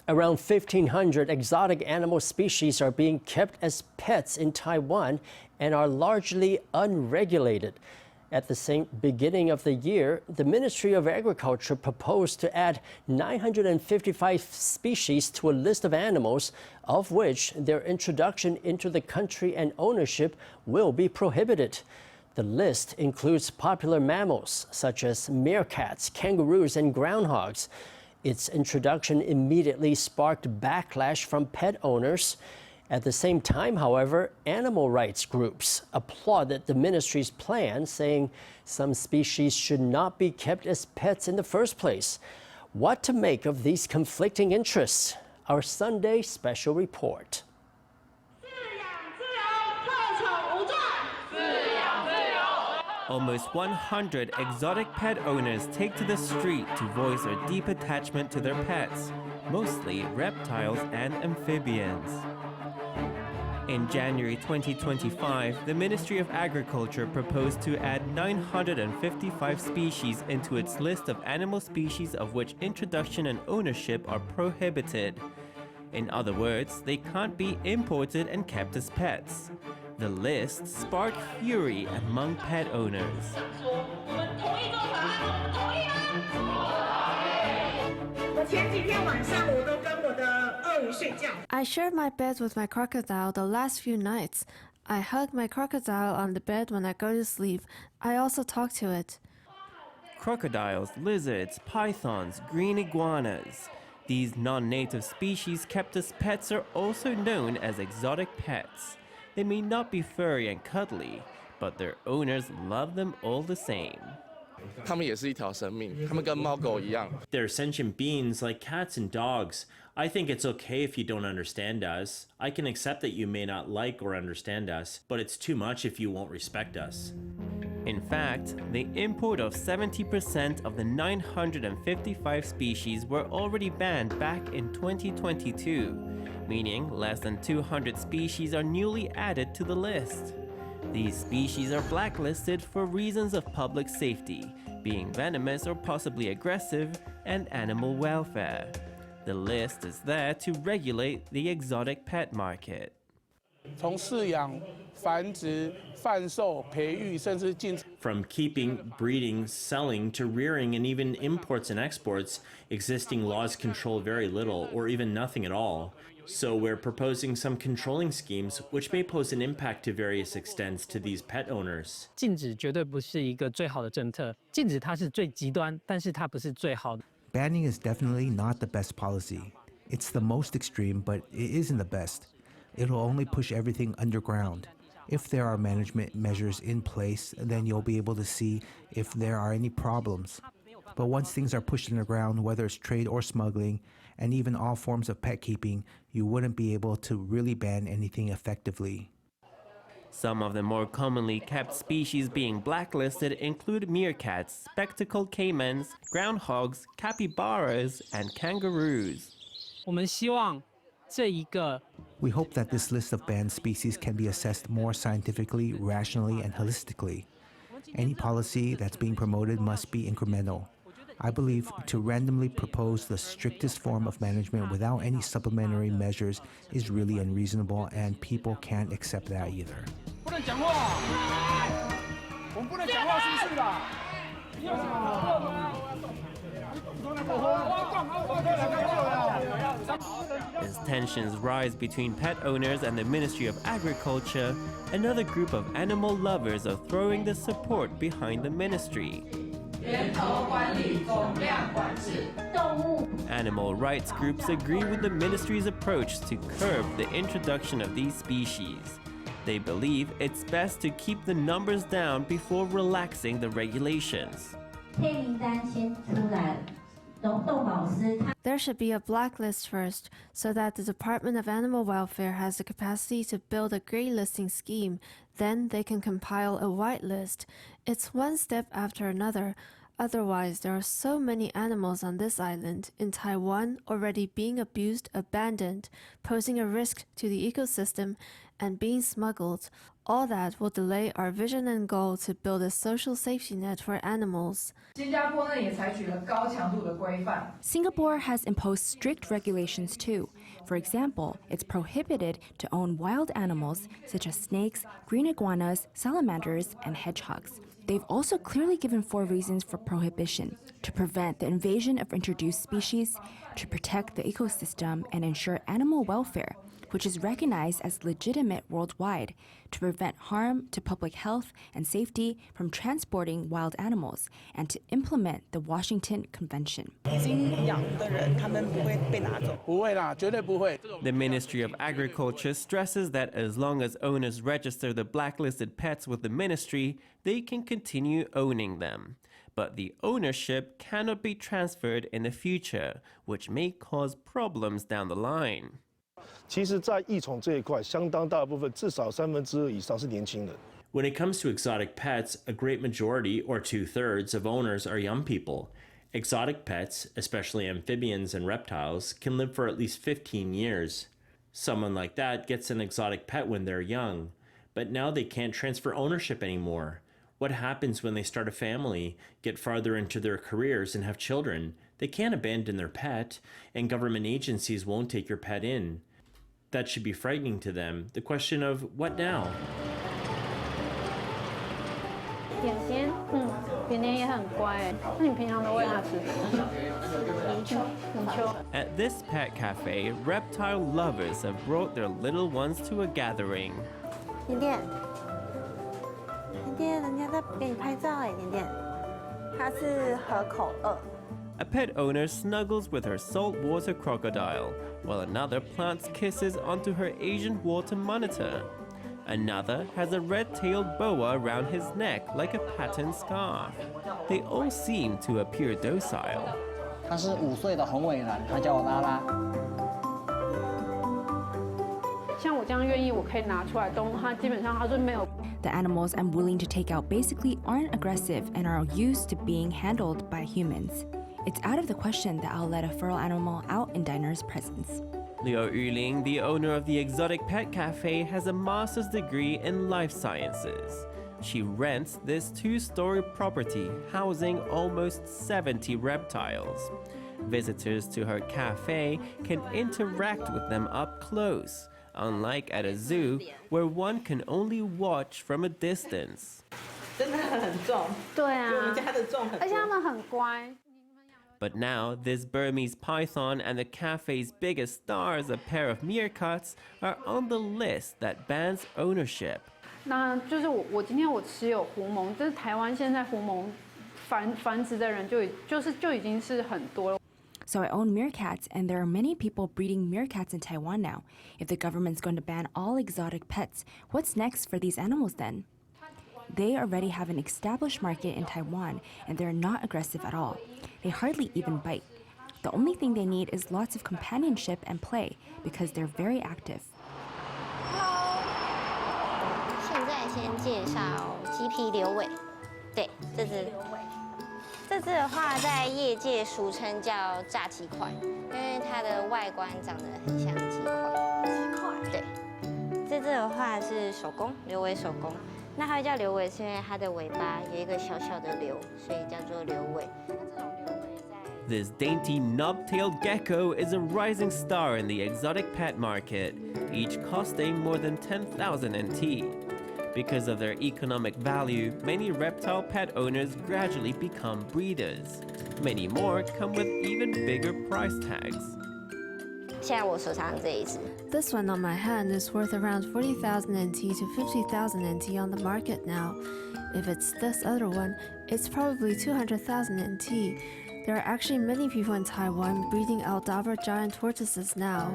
Around 1,500 exotic animal species are being kept as pets in Taiwan and are largely unregulated. At the same beginning of the year, the Ministry of Agriculture proposed to add 955 species to a list of animals, of which their introduction into the country and ownership will be prohibited. The list includes popular mammals such as meerkats, kangaroos, and groundhogs. Its introduction immediately sparked backlash from pet owners. At the same time, however, animal rights groups applauded the ministry's plan, saying some species should not be kept as pets in the first place. What to make of these conflicting interests? Our Sunday special report. Almost 100 exotic pet owners take to the street to voice their deep attachment to their pets, mostly reptiles and amphibians. In January 2025, the Ministry of Agriculture proposed to add 955 species into its list of animal species of which introduction and ownership are prohibited. In other words, they can't be imported and kept as pets. The list sparked fury among pet owners. I shared my bed with my crocodile the last few nights. I hug my crocodile on the bed when I go to sleep. I also talk to it. Crocodiles, lizards, pythons, green iguanas. These non-native species kept as pets are also known as exotic pets. They may not be furry and cuddly, but their owners love them all the same. They're sentient beings like cats and dogs. I think it's okay if you don't understand us. I can accept that you may not like or understand us, but it's too much if you won't respect us. In fact, the import of 70% of the 955 species were already banned back in 2022, meaning less than 200 species are newly added to the list. These species are blacklisted for reasons of public safety, being venomous or possibly aggressive, and animal welfare. The list is there to regulate the exotic pet market. From keeping, breeding, selling, to rearing and even imports and exports, existing laws control very little or even nothing at all. So we're proposing some controlling schemes which may pose an impact to various extents to these pet owners. 禁止绝对不是一个最好的政策，禁止它是最极端，但是它不是最好的。 Banning is definitely not the best policy. It's the most extreme, but it isn't the best. It'll only push everything underground. If there are management measures in place, then you'll be able to see if there are any problems. But once things are pushed underground, whether it's trade or smuggling, and even all forms of pet keeping, you wouldn't be able to really ban anything effectively. Some of the more commonly kept species being blacklisted include meerkats, spectacled caimans, groundhogs, capybaras, and kangaroos. 我们希望这一个 We hope that this list of banned species can be assessed more scientifically, rationally, and holistically. Any policy that's being promoted must be incremental. I believe to randomly propose the strictest form of management without any supplementary measures is really unreasonable, and people can't accept that either. As tensions rise between pet owners and the Ministry of Agriculture, another group of animal lovers are throwing the support behind the ministry. Animal rights groups agree with the ministry's approach to curb the introduction of these species. They believe it's best to keep the numbers down before relaxing the regulations. There should be a blacklist first, so that the Department of Animal Welfare has the capacity to build a grey listing scheme. Then they can compile a white list. It's one step after another. Otherwise, there are so many animals on this island, in Taiwan, already being abused, abandoned, posing a risk to the ecosystem, and being smuggled. All that will delay our vision and goal to build a social safety net for animals. 新加坡呢也采取了高强度的规范。 Singapore has imposed strict regulations too. For example, it's prohibited to own wild animals such as snakes, green iguanas, salamanders, and hedgehogs. They've also clearly given 4 reasons for prohibition: to prevent the invasion of introduced species, to protect the ecosystem and ensure animal welfare, which is recognized as legitimate worldwide, to prevent harm to public health and safety from transporting wild animals, and to implement the Washington Convention. The Ministry of Agriculture stresses that as long as owners register the blacklisted pets with the ministry, they can continue owning them. But the ownership cannot be transferred in the future, which may cause problems down the line. 其实，在异宠这一块，相当大部分，至少2/3以上是年轻人。 When it comes to exotic pets, a great majority, or 2/3, of owners are young people. Exotic pets, especially amphibians and reptiles, can live for at least 15 years. Someone like that gets an exotic pet when they're young, but now they can't transfer ownership anymore. What happens when they start a family, get farther into their careers, and have children? They can't abandon their pet, and government agencies won't take your pet in. That should be frightening to them. The question of what now? 点点，点点也很乖。那你平常都喂它吃什么？泥鳅。 At this pet cafe, reptile lovers have brought their little ones to a gathering. 点点，点点，人家在给你拍照哎，点点。它是河口鳄。 A pet owner snuggles with her saltwater crocodile, while another plants kisses onto her Asian water monitor. Another has a red-tailed boa around his neck like a patterned scarf. They all seem to appear docile. 它是5岁的红尾兰，它叫我拉拉。像我这样愿意，我可以拿出来动，它基本上它是没有。 The animals I'm willing to take out basically aren't aggressive and are used to being handled by humans. It's out of the question that I'll let a feral animal out in diners' presence. Liu Yuling, the owner of the exotic pet cafe, has a master's degree in life sciences. She rents this 2-story property housing almost 70 reptiles. Visitors to her cafe can interact with them up close, unlike at a zoo where one can only watch from a distance. 真的很重，对啊，比我们家的重很多。而且它们很乖。 But now, this Burmese python and the cafe's biggest stars, a pair of meerkats, are on the list that bans ownership. 那就是我今天我持有狐獴，就是台湾现在狐獴繁殖的人就已经是很多了。 So I own meerkats, and there are many people breeding meerkats in Taiwan now. If the government's going to ban all exotic pets, what's next for these animals then? They already have an established market in Taiwan, and they're not aggressive at all. They hardly even bite. The only thing they need is lots of companionship and play, because they're very active. 现在先介绍鸡皮瘤尾，对，这只的话，在业界俗称叫炸鸡块，因为它的外观长得很像鸡块。鸡块。对，这只的话是手工，瘤尾手工。那它会叫瘤尾，是因为它的尾巴有一个小小的瘤，所以叫做瘤尾。 This dainty knob-tailed gecko is a rising star in the exotic pet market, each costing more than 10,000 NT. Because of their economic value, many reptile pet owners gradually become breeders. Many more come with even bigger price tags. 现在我手上这一只。 This one on my hand is worth around 40,000 NT to 50,000 NT on the market now. If it's this other one, it's probably 200,000 NT. There are actually many people in Taiwan breeding Aldabra giant tortoises now.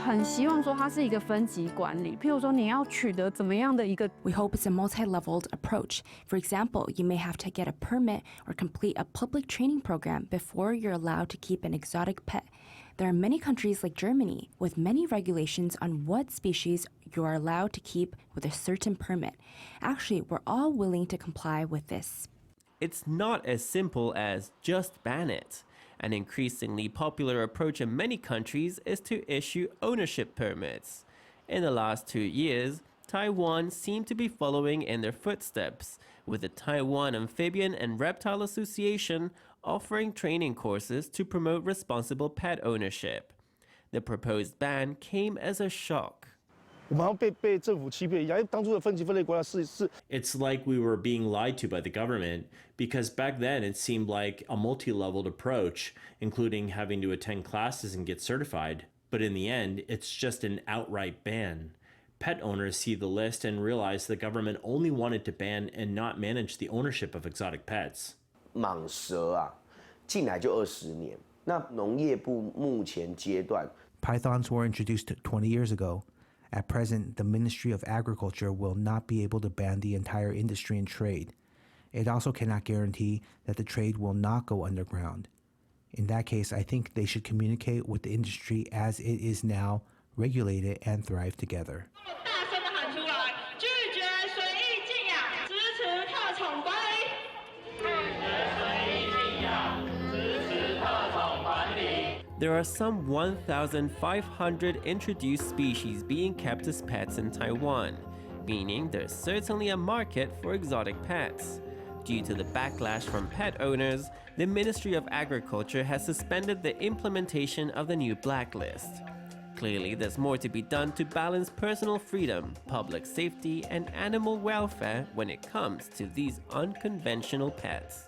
很希望说它是一个分级管理，譬如说你要取得怎么样的一个。 We hope it's a multi-leveled approach. For example, you may have to get a permit or complete a public training program before you're allowed to keep an exotic pet. There are many countries like Germany with many regulations on what species you are allowed to keep with a certain permit. Actually, we're all willing to comply with this. It's not as simple as just ban it. An increasingly popular approach in many countries is to issue ownership permits. In the last 2 years, Taiwan seemed to be following in their footsteps, with the Taiwan Amphibian and Reptile Association offering training courses to promote responsible pet ownership. The proposed ban came as a shock. It's like we were being lied to by the government, because back then it seemed like a multi-leveled approach, including having to attend classes and get certified. But in the end, it's just an outright ban. Pet owners see the list and realize the government only wanted to ban and not manage the ownership of exotic pets. 蟒蛇啊，进来就20年。那农业部目前阶段 Pythons were introduced 20 years ago. At present, the Ministry of Agriculture will not be able to ban the entire industry and trade. It also cannot guarantee that the trade will not go underground. In that case, I think they should communicate with the industry as it is now, regulate it, and thrive together. There are some 1,500 introduced species being kept as pets in Taiwan, meaning there's certainly a market for exotic pets. Due to the backlash from pet owners, the Ministry of Agriculture has suspended the implementation of the new blacklist. Clearly, there's more to be done to balance personal freedom, public safety, and animal welfare when it comes to these unconventional pets.